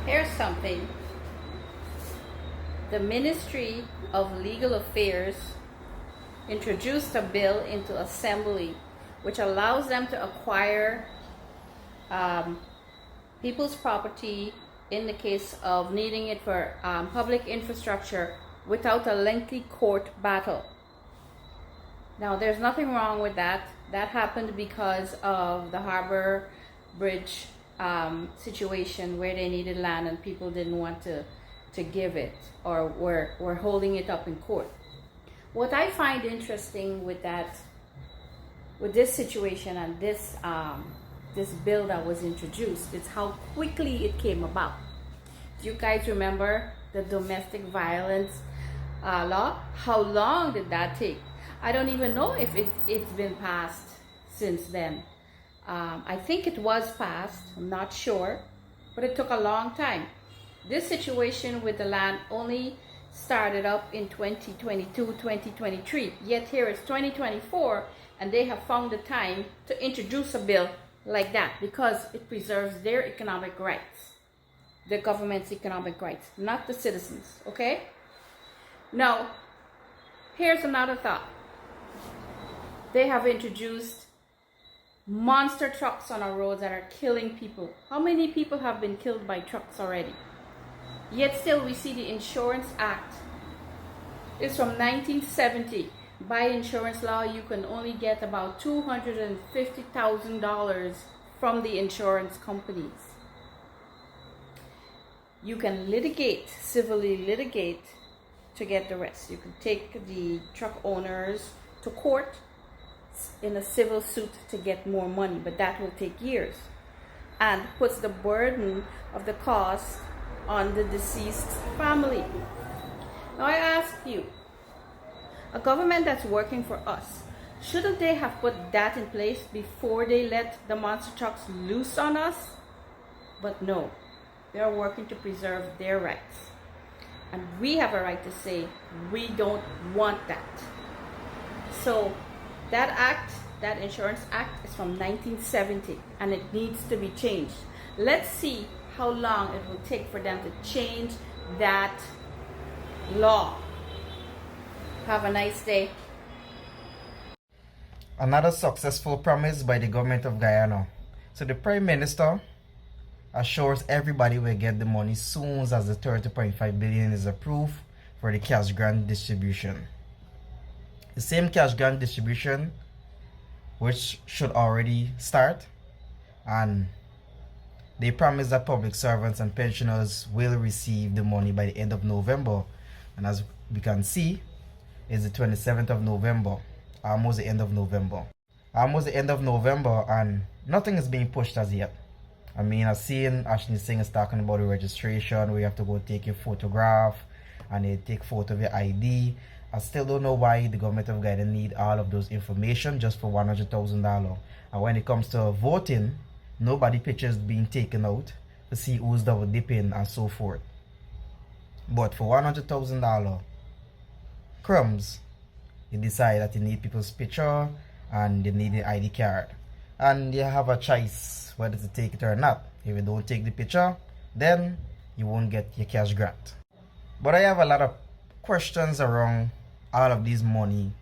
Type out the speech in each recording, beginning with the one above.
Here's something. The Ministry of Legal Affairs introduced a bill into Assembly which allows them to acquire people's property in the case of needing it for public infrastructure without a lengthy court battle. Now, there's nothing wrong with that. That happened because of the Harbor Bridge situation where they needed land and people didn't want to give it, or were holding it up in court. What I find interesting with this situation and this bill that was introduced is how quickly it came about. Do you guys remember the domestic violence law? How long did that take? I don't even know if it's been passed since then. I think it was passed, I'm not sure, but it took a long time. This situation with the land only started up in 2022, 2023, yet here it's 2024 and they have found the time to introduce a bill like that because it preserves their economic rights, the government's economic rights, not the citizens, okay? Now, here's another thought. They have introduced monster trucks on our roads that are killing people. How many people have been killed by trucks already? Yet still we see the Insurance Act is from 1970. By insurance law, you can only get about $250,000 from the insurance companies. You can litigate, civilly litigate, to get the rest. You can take the truck owners to court in a civil suit to get more money, but that will take years and puts the burden of the cost on the deceased family. Now I ask you, a government that's working for us, shouldn't they have put that in place before they let the monster trucks loose on us? But no, they're working to preserve their rights. And we have a right to say we don't want that. So that act, that Insurance Act, is from 1970 and it needs to be changed. Let's see how long it will take for them to change that law. Have a nice day. Another successful promise by the government of Guyana. So the Prime Minister assures everybody will get the money soon as the 30.5 billion is approved for the cash grant distribution. The same cash grant distribution which should already start, and they promise that public servants and pensioners will receive the money by the end of November. And as we can see, it's the 27th of November, almost the end of November. And nothing is being pushed as yet. I mean, I've seen Ashley Singh is talking about the registration where you have to go take your photograph and they take photo of your ID. I still don't know why the government of Guyana need all of those information just for $100,000. And when it comes to voting, nobody pictures being taken out to see who's double dipping and so forth. But for $100,000 crumbs, you decide that you need people's picture and they need the ID card. And you have a choice whether to take it or not. If you don't take the picture, then you won't get your cash grant. But I have a lot of questions around all of this money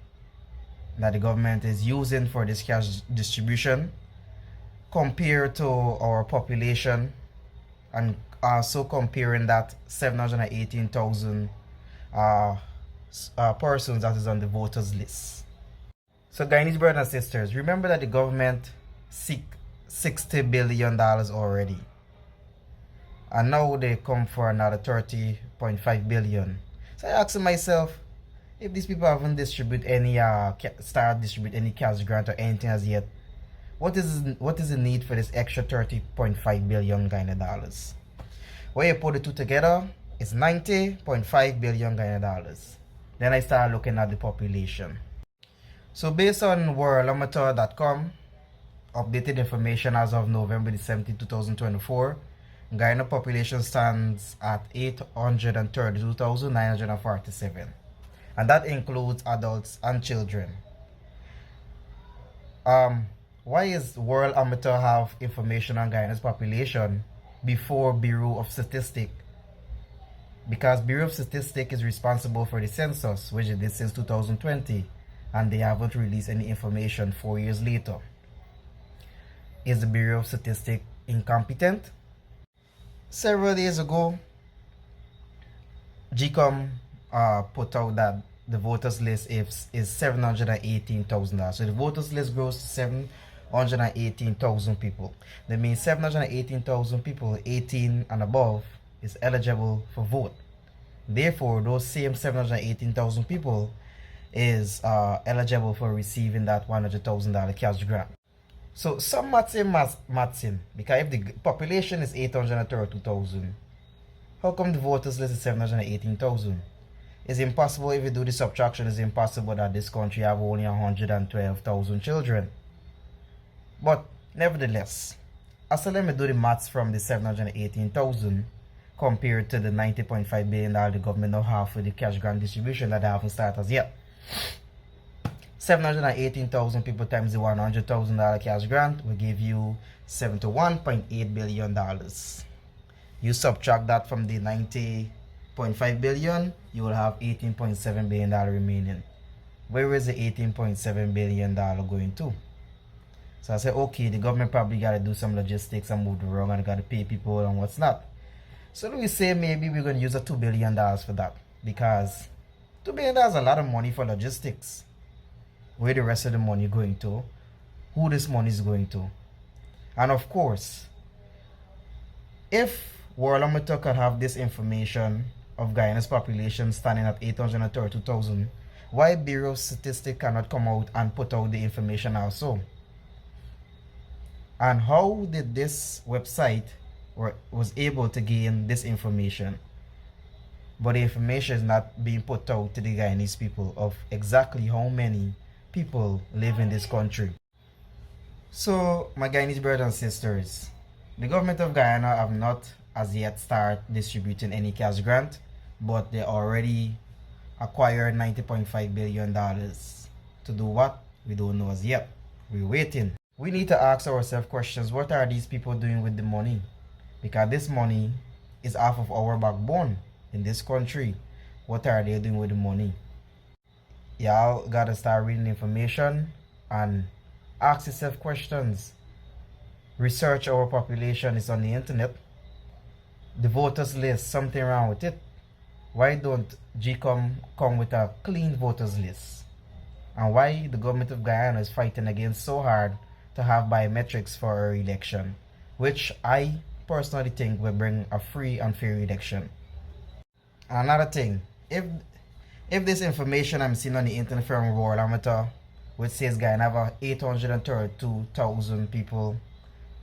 that the government is using for this cash distribution compared to our population, and also comparing that 718,000 persons that is on the voters list. So Guyanese brothers and sisters, remember that the government seek $60 billion already, and now they come for another 30.5 billion. So I asked myself, if these people haven't distributed any distribute any cash grant or anything as yet, what is the need for this extra 30.5 billion Guyana dollars? When you put the two together, it's 90.5 billion Guyana dollars. Then I started looking at the population. So based on worldometer.com, updated information as of November 17, 2024, Guyana population stands at 832,947. And that includes adults and children. Why is World Amateur have information on Guyana's population before Bureau of Statistics, because Bureau of Statistics is responsible for the census, which it did since 2020, and they haven't released any information 4 years later. Is the Bureau of Statistics incompetent? Several days ago, GCOM put out that the voters list is $718,000. So the voters list grows to 718,000 people. That means 718,000 people 18 and above is eligible for vote. Therefore, those same 718,000 people is eligible for receiving that $100,000 cash grant. So some maths in, because if the population is 832,000, how come the voters list is 718,000? It's impossible. If you do the subtraction, it's impossible that this country have only 112,000 children. But nevertheless, so let me do the maths from the 718,000 compared to the $90.5 billion the government now have for the cash grant distribution that they haven't started as yet. 718,000 people times the $100,000 cash grant will give you $71.8 billion. You subtract that from the $90.5 billion, you will have $18.7 billion remaining. Where is the $18.7 billion going to? So I said, okay, the government probably got to do some logistics and move around and got to pay people and what's not. So we say maybe we're going to use a $2 billion for that, because $2 billion is a lot of money for logistics. Where the rest of the money going to? Who this money is going to? And of course, if World Amateur could have this information of Guyana's population standing at 832,000, why Bureau of Statistics cannot come out and put out the information also? And how did this website was able to gain this information? But the information is not being put out to the Guyanese people of exactly how many people live in this country. So, my Guyanese brothers and sisters, the government of Guyana have not as yet started distributing any cash grant, but they already acquired $90.5 billion. To do what? We don't know as yet. We're waiting. We need to ask ourselves questions. What are these people doing with the money? Because this money is half of our backbone in this country. What are they doing with the money? Y'all gotta start reading information and ask yourself questions. Research our population is on the internet. The voters list, something wrong with it. Why don't GCOM come with a clean voters list? And why the government of Guyana is fighting against so hard to have biometrics for our election, which I personally think will bring a free and fair election. Another thing, if this information I'm seeing on the internet from World Amateur, which says Guyana have 832,000 people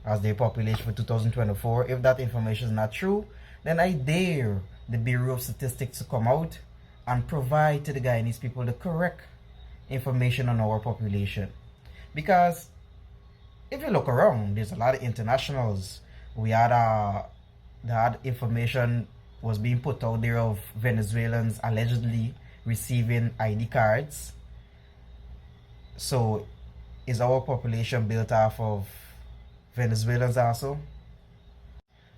as their population for 2024, if that information is not true, then I dare the Bureau of Statistics to come out and provide to the Guyanese people the correct information on our population. Because if you look around, there's a lot of internationals. We had the information was being put out there of Venezuelans allegedly receiving ID cards. So is our population built off of Venezuelans also?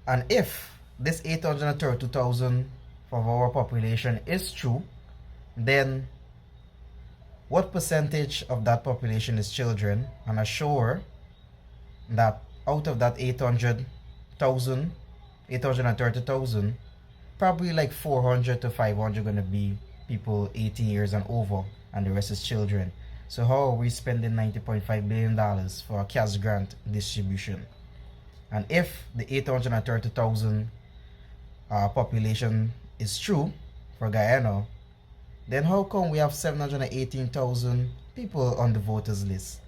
And if this 832,000 of our population is true, then what percentage of that population is children? And assure that out of that 830,000, probably like 400 to 500 going to be people 18 years and over, and the rest is children. So how are we spending $90.5 billion for a cash grant distribution? And if the 830,000 population is true for Guyana, then how come we have 718,000 people on the voters list?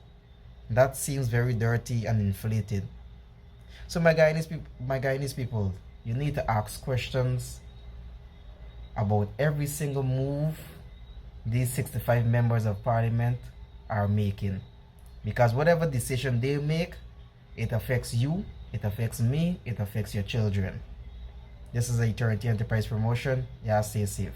That seems very dirty and inflated. So my Guyanese people, you need to ask questions about every single move these 65 members of parliament are making. Because whatever decision they make, it affects you, it affects me, it affects your children. This is a Eternity Enterprise promotion. Yeah, stay safe.